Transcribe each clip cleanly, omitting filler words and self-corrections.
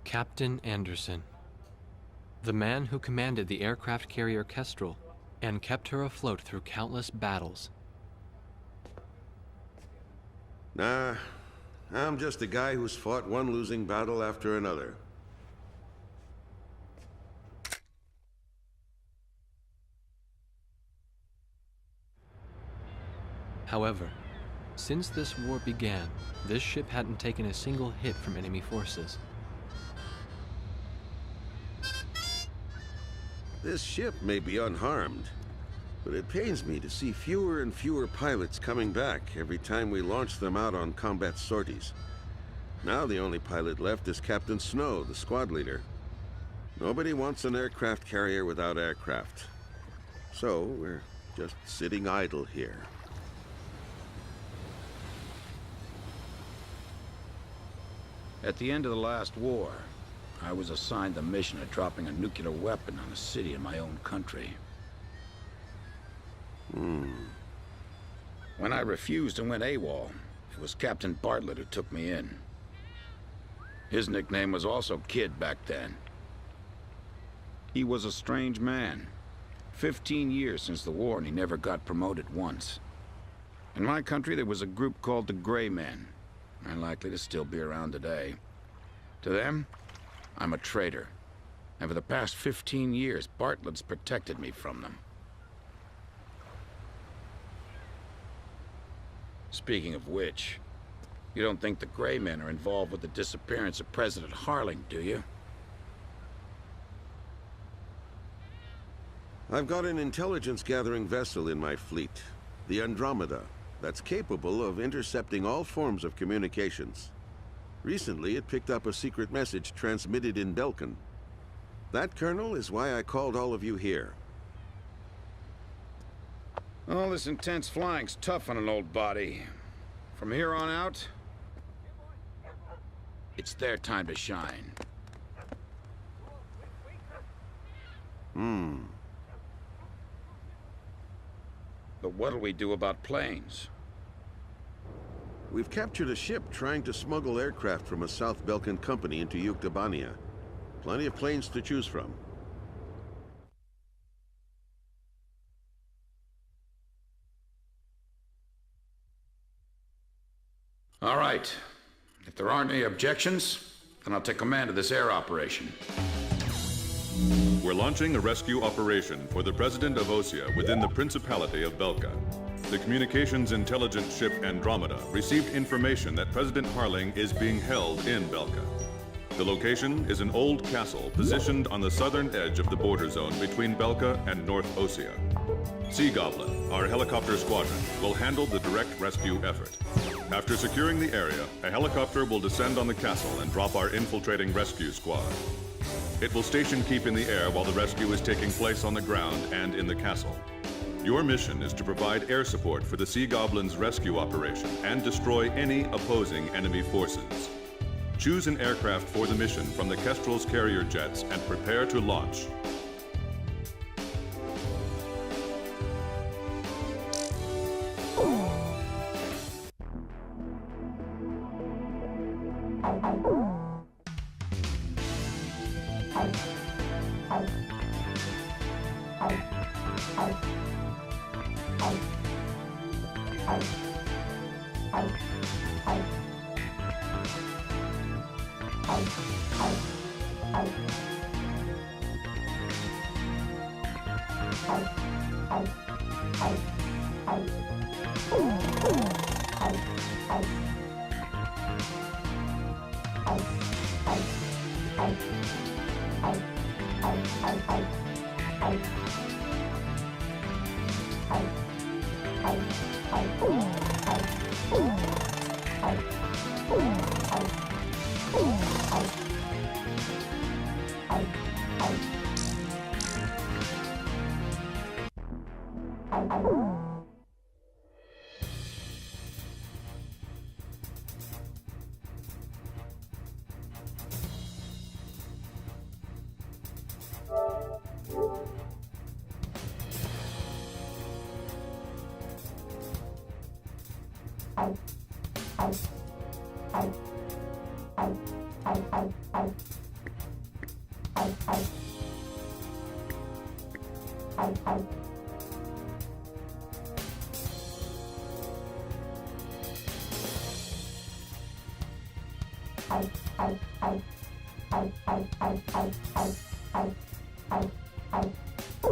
Captain Anderson, the man who commanded the aircraft carrier Kestrel and kept her afloat through countless battles. Nah, I'm just a guy who's fought one losing battle after another. However, since this war began, this ship hadn't taken a single hit from enemy forces. This ship may be unharmed, but it pains me to see fewer and fewer pilots coming back every time we launch them out on combat sorties. Now the only pilot left is Captain Snow, the squad leader. Nobody wants an aircraft carrier without aircraft. So we're just sitting idle here. At the end of the last war, I was assigned the mission of dropping a nuclear weapon on a city in my own country. When I refused and went AWOL, it was Captain Bartlett who took me in. His nickname was also Kid back then. He was a strange man. 15 years since the war and he never got promoted once. In my country there was a group called the Gray Men. Unlikely to still be around today. To them, I'm a traitor. And for the past 15 years, Bartlett's protected me from them. Speaking of which, you don't think the Gray Men are involved with the disappearance of President Harling, do you? I've got an intelligence-gathering vessel in my fleet, the Andromeda, that's capable of intercepting all forms of communications. Recently, it picked up a secret message transmitted in Belkan. That, Colonel, is why I called all of you here. All this intense flying's tough on an old body. From here on out, it's their time to shine. But what'll we do about planes? We've captured a ship trying to smuggle aircraft from a South Belkan company into Yuktabania. Plenty of planes to choose from. All right. If there aren't any objections, then I'll take command of this air operation. We're launching a rescue operation for the President of Osea within the Principality of Belka. The communications intelligence ship Andromeda received information that President Harling is being held in Belka. The location is an old castle positioned on the southern edge of the border zone between Belka and North Osea. Sea Goblin, our helicopter squadron, will handle the direct rescue effort. After securing the area, a helicopter will descend on the castle and drop our infiltrating rescue squad. It will station keep in the air while the rescue is taking place on the ground and in the castle. Your mission is to provide air support for the Sea Goblin's rescue operation and destroy any opposing enemy forces. Choose an aircraft for the mission from the Kestrel's carrier jets and prepare to launch.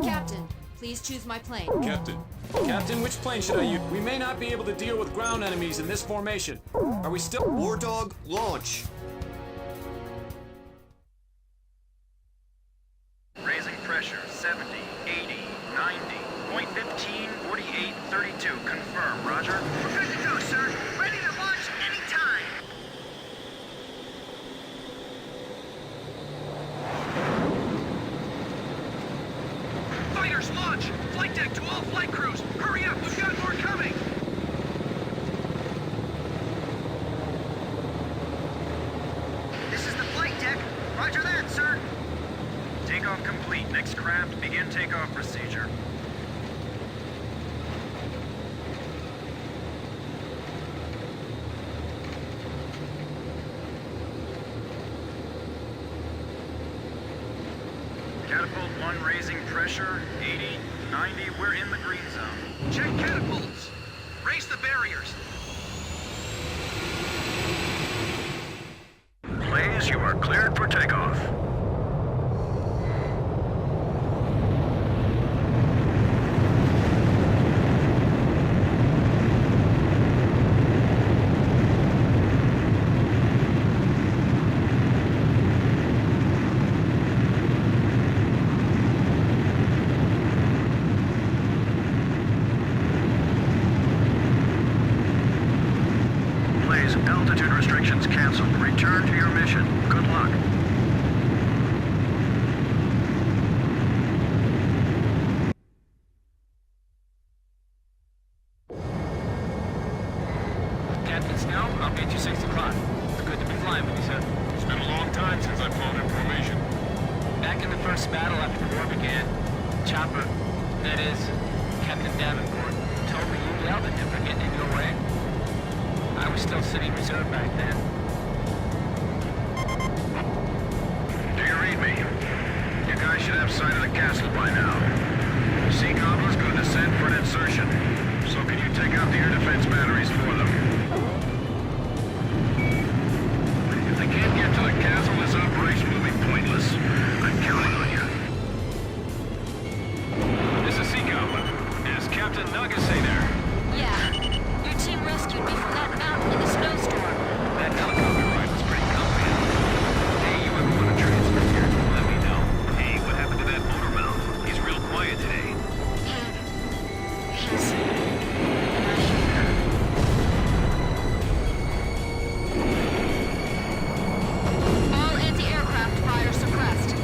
Captain, please choose my plane. Captain. Captain, which plane should I use? We may not be able to deal with ground enemies in this formation. Are we still— War Dog, launch! Raising pressure, 70, 80, 90, point 15, 48, 32. Confirm, roger. We're good to go, sir. Ready to launch anytime. Fighters, launch! Flight deck to all flight crews! Hurry up, we've got more coming! This is the flight deck. Roger that, sir. Takeoff complete. Next craft, begin takeoff procedure. Catapult 1 raising pressure, 80, 90, we're in the green zone. Check catapults. Raise the barriers. Blaze, you are cleared for takeoff. Blaze, altitude restrictions canceled. Return to your mission. Good luck. Captain Snow, I'll get you 6 o'clock. It's good to be flying with you, sir. It's been a long time since I've flown in formation. Back in the first battle after the war began, Chopper, that is, Captain Davenport, told me you yelled at him for getting in your way. I was still sitting reserve back then. Do you read me? You guys should have sight of the castle by now. Sea Gobbler's going to send for an insertion. So can you take out the air defense batteries for them? If they can't get to the castle, this operation will be pointless. I'm counting on you. This is Sea Gobbler. Is Captain Nagase there? Yeah. Your team rescued me from that mountain in the snowstorm. That helicopter ride was pretty comprehensive. Hey, you ever want to transfer here? Let me know. Hey, what happened to that motor mount? He's real quiet today. He's not here. All anti-aircraft fire suppressed.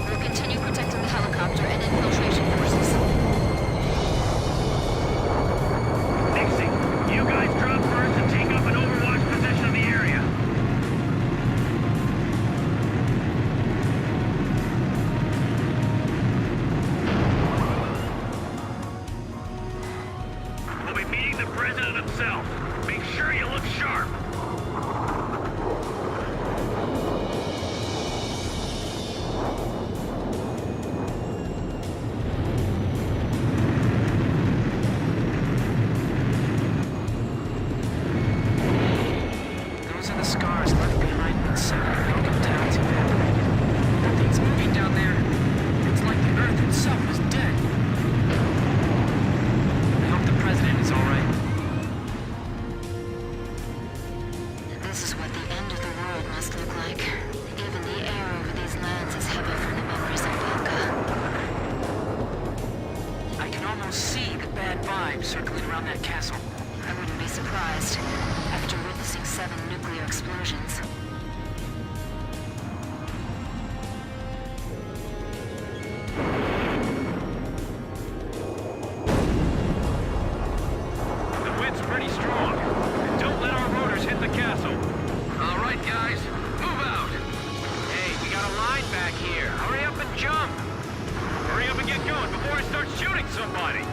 We'll continue protecting the helicopter and infiltration forces. Nixie, you guys drop first and take up an overwatch position of the area. We'll be meeting the president himself. Make sure you look sharp. Those are the scars left behind when Seven broke down to evaporated. Nothing's moving down there. It's like the Earth itself is dead. I hope the president is all right. This is what the end of the world must look like. Even the air over these lands is heavy from the memories of Belka. I can almost see the bad vibes circling around that castle. I wouldn't be surprised after witnessing 7 nuclear explosions. The wind's pretty strong. Don't let our rotors hit the castle. All right, guys. Move out. Hey, we got a line back here. Hurry up and jump. Hurry up and get going before I start shooting somebody.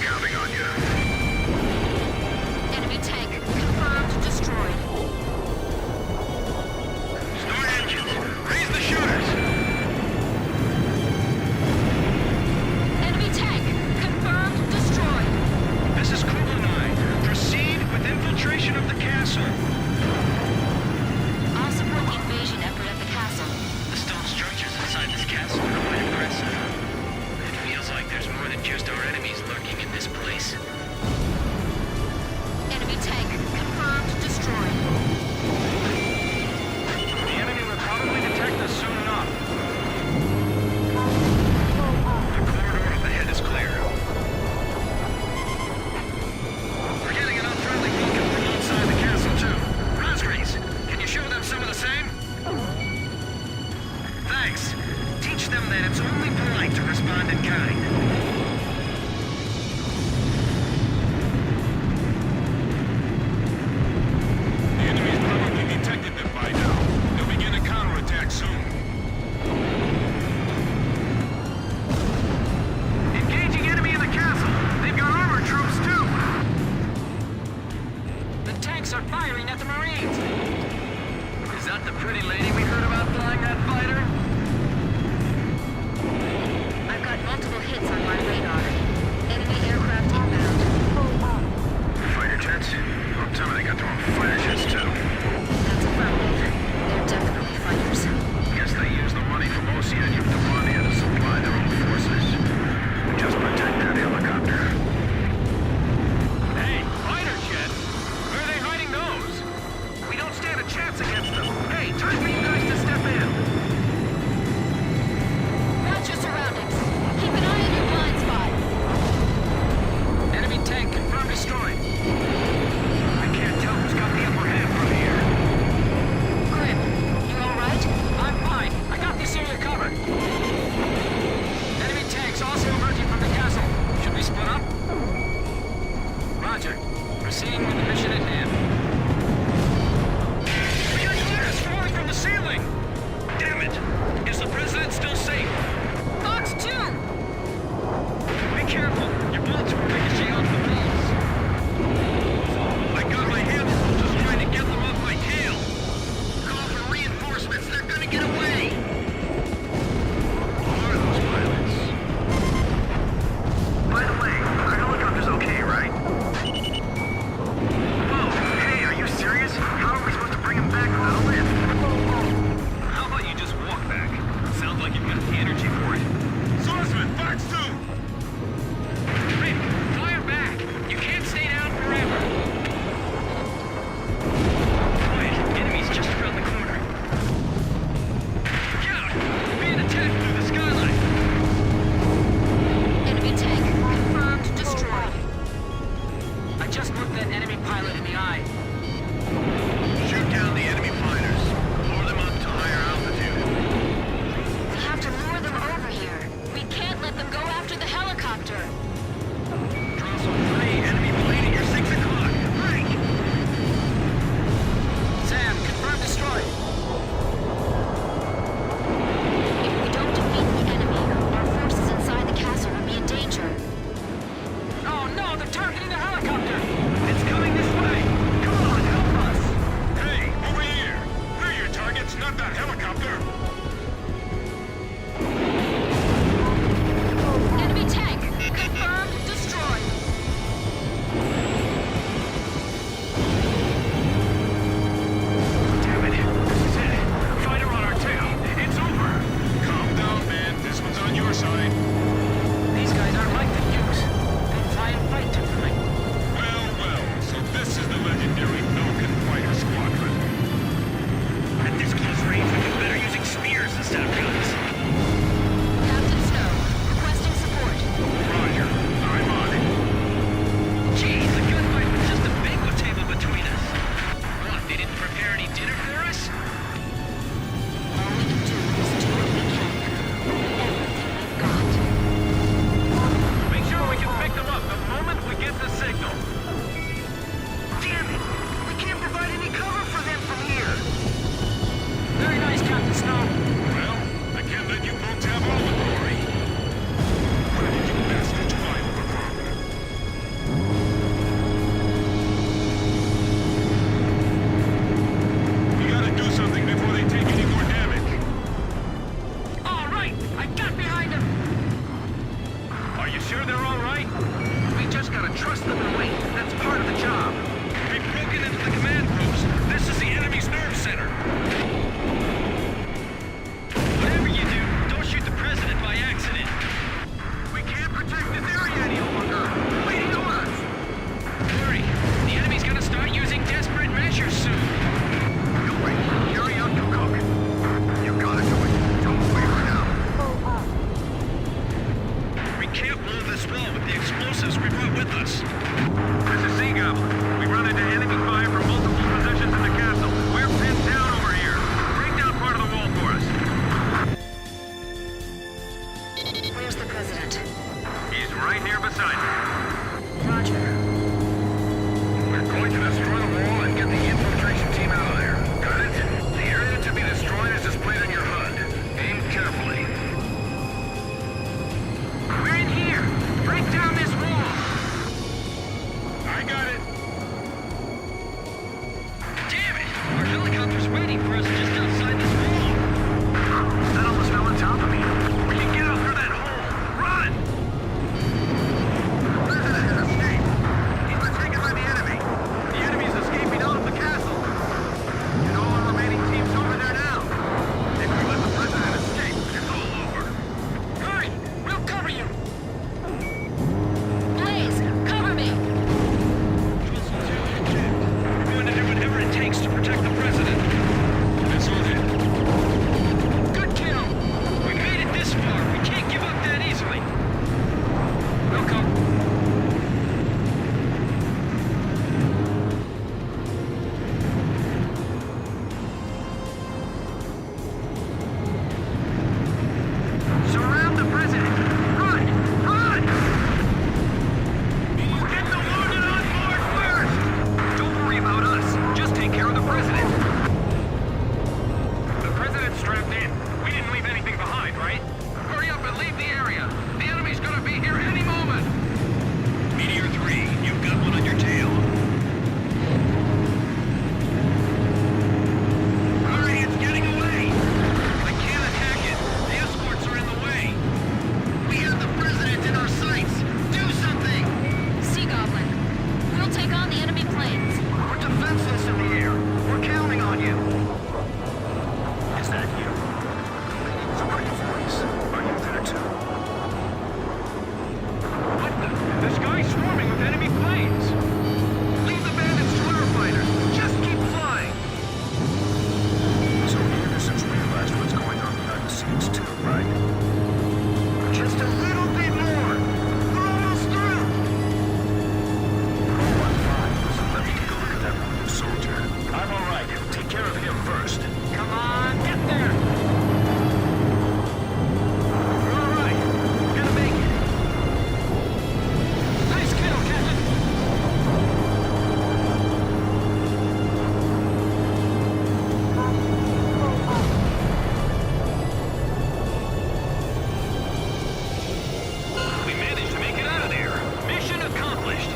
counting on you. Enemy tank confirmed destroyed. Start engines. Raise the shutters. Enemy tank confirmed destroyed. This is Kugler 9. Proceed with infiltration of the castle. I'll support the invasion effort at the castle. The stone structures inside this castle are quite impressive. It feels like there's more than just our enemies lurking in this place. Enemy tank confirmed destroyed. The enemy will probably detect us soon enough. The corridor up ahead is clear. We're getting an unfriendly beacon from outside the castle, too. Rosgreaves, can you show them some of the same? Thanks. Teach them that it's only polite to respond in kind. The enemy's probably detected them by now. They'll begin a counterattack soon. Engaging enemy in the castle. They've got armored troops, too. The tanks are firing at the Marines! Is that the pretty lady we heard about flying that fighter? I've got multiple hits on my radar. Enemy aircraft inbound. Fighter jets? Well, tell me they got their own fighter jets, too. That's affirmative. They're definitely fighters. Guess they use the money from Oceania to Mondia to supply their own forces. Just protect that helicopter. Hey, fighter jets? Where are they hiding those? We don't stand a chance against them. Hey, time for you guys to step in. Watch your surroundings. Keep an eye on your blind spot. Enemy tank confirmed destroyed. I can't tell who's got the upper hand from here. Grim, you alright? I'm fine. I got this area covered. Enemy tanks also emerging from the castle. Should we split up? Roger. Proceeding with the mission at hand. We got glitters falling from the ceiling! Damn it! Is the president still safe? Fox 2! Be careful! Your bullets will ricochet off the beams. I got my hands full just trying to get them off my tail. Call for reinforcements. They're gonna get away. Who are those pilots? By the way, our helicopter's okay, right? Whoa! Hey, are you serious? How are we supposed to bring him back without a lift? How about you just walk back? Sounds like you've got the energy for it. Swordsman, Fox 2! Hey, fire back! You can't stay down forever! Quiet, enemies just around the corner. Look out! We're being attacked through the skyline! Enemy tank confirmed destroyed. I just looked that enemy pilot in the eye. Shoot down the enemy fighters. Lure them up to higher altitude. We have to lure them over here. We can't let them go after the helicopter. Drossel 3, enemy plane at your 6 o'clock. Break! Sam, confirmed destroyed. If we don't defeat the enemy, our forces inside the castle will be in danger. Oh no, they're targeting the helicopter! It's coming this way! Come on, help us! Hey, over here! We're your targets, not that helicopter! Enemy tank confirmed destroyed. Damn it! This is it! Fighter on our tail! It's over! Calm down, man. This one's on your side. These guys aren't like the Dukes. They fly and fight differently. Well, Trust them and wait. That's part of the job. We've broken into the command post. This is the enemy's nerve center. Whatever you do, don't shoot the president by accident. We can't protect this area any longer. Waiting on us. Hurry. The enemy's gonna start using desperate measures soon. Yuri, carry out your cook. You gotta do it. Don't waver now. We can't blow this wall with the explosives we brought with us. This is Sea Goblin. We run into enemy fire from multiple positions in the castle. We're pinned down over here. Break down part of the wall for us. Where's the president? He's right here beside me. Roger. We're going to destroy the wall and get the infiltration team out of there. Got it? The area to be destroyed is displayed on your HUD. Aim carefully. We're in here. Break down this wall. I got it. Damn it! Our helicopter's waiting for us just outside this wall. That almost fell on top of me. We can get out through that hole. Run! President has escaped. He's been taken by the enemy. The enemy's escaping out of the castle. And all our remaining teams over there now. If we let the president escape, it's all over. Hurry! We'll cover you. Blaze, cover me! We're going to do whatever it takes to protect the president. It's on it. Good kill. We made it this far. We can't give up that easily. We'll come. Surround the president! Run! Run! Get the wounded on board first! Don't worry about us. Just take care of the president. The president's strapped in. We didn't leave anything behind, right? Hurry up and leave the area. The enemy's gonna be here any moment. Meteor 3, you've got one on your tail. Hurry, it's getting away! I can't attack it. The escorts are in the way. We have the president in our sights. Do something! Sea Goblin, we'll take on the enemy planes. We're defenseless in the air. We're counting on you. Is that you? It's a pretty voice. Are you there too? What the? The sky's swarming with enemy planes. Leave the bandits to our fighters. Just keep flying. So the innocents realized what's going on behind the scenes too, right? Just a little bit more. We're almost through. 015. Let me take a look at that wounded soldier. I'm all right. Take care of him first. Come on, get there. We're all right. We're gonna make it. Nice kill, Captain. We managed to make it out of there. Mission accomplished.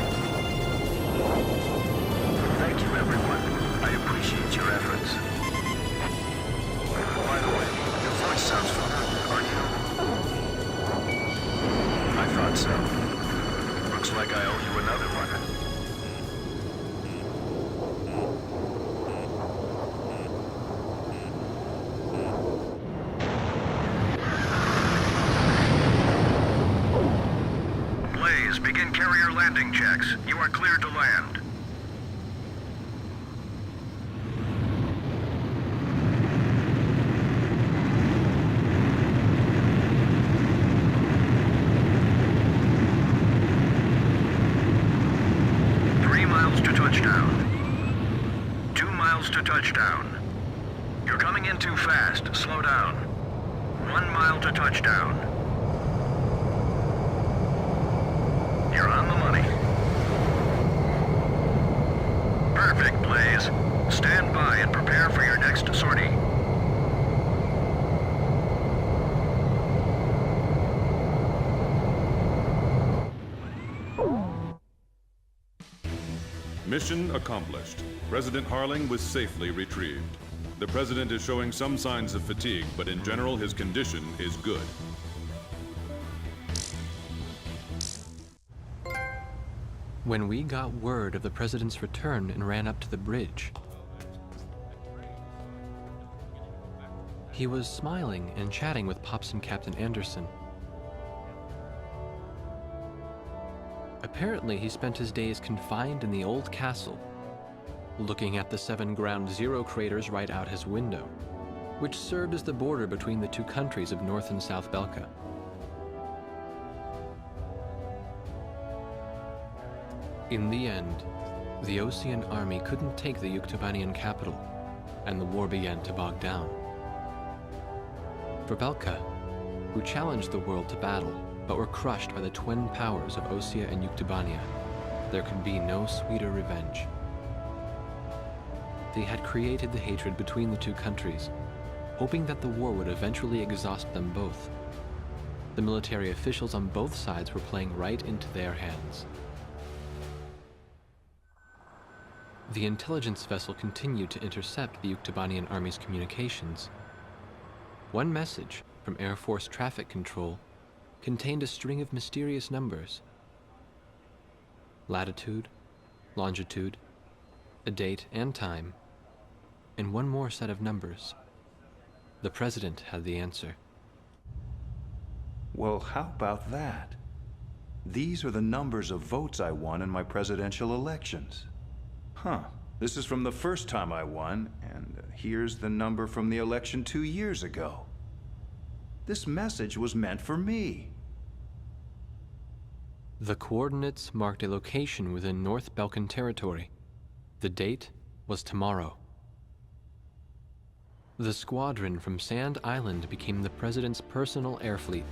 Thank you, everyone. I appreciate your efforts. By the way, your voice sounds familiar. Are you? I thought so. Looks like I owe you another one. Blaze, begin carrier landing checks. You are cleared to land. Touchdown. 2 miles to touchdown. You're coming in too fast. Slow down. 1 mile to touchdown. You're on the money. Perfect, Blaze. Stand by and prepare for your next sortie. Mission accomplished. President Harling was safely retrieved. The President is showing some signs of fatigue, but in general his condition is good. When we got word of the president's return and ran up to the bridge, he was smiling and chatting with Pops and Captain Anderson. Apparently, he spent his days confined in the old castle, looking at the 7 Ground Zero craters right out his window, which served as the border between the two countries of North and South Belka. In the end, the Osean army couldn't take the Yuktobanian capital, and the war began to bog down. For Belka, who challenged the world to battle, but were crushed by the twin powers of Osea and Yuktobania, there could be no sweeter revenge. They had created the hatred between the two countries, hoping that the war would eventually exhaust them both. The military officials on both sides were playing right into their hands. The intelligence vessel continued to intercept the Yuktobanian army's communications. One message from Air Force Traffic Control contained a string of mysterious numbers. Latitude, longitude, a date and time, and one more set of numbers. The president had the answer. Well, how about that? These are the numbers of votes I won in my presidential elections. Huh, this is from the first time I won, and here's the number from the election 2 years ago. This message was meant for me. The coordinates marked a location within North Balkan territory. The date was tomorrow. The squadron from Sand Island became the president's personal air fleet,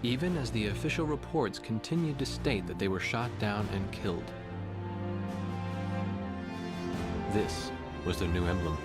even as the official reports continued to state that they were shot down and killed. This was their new emblem.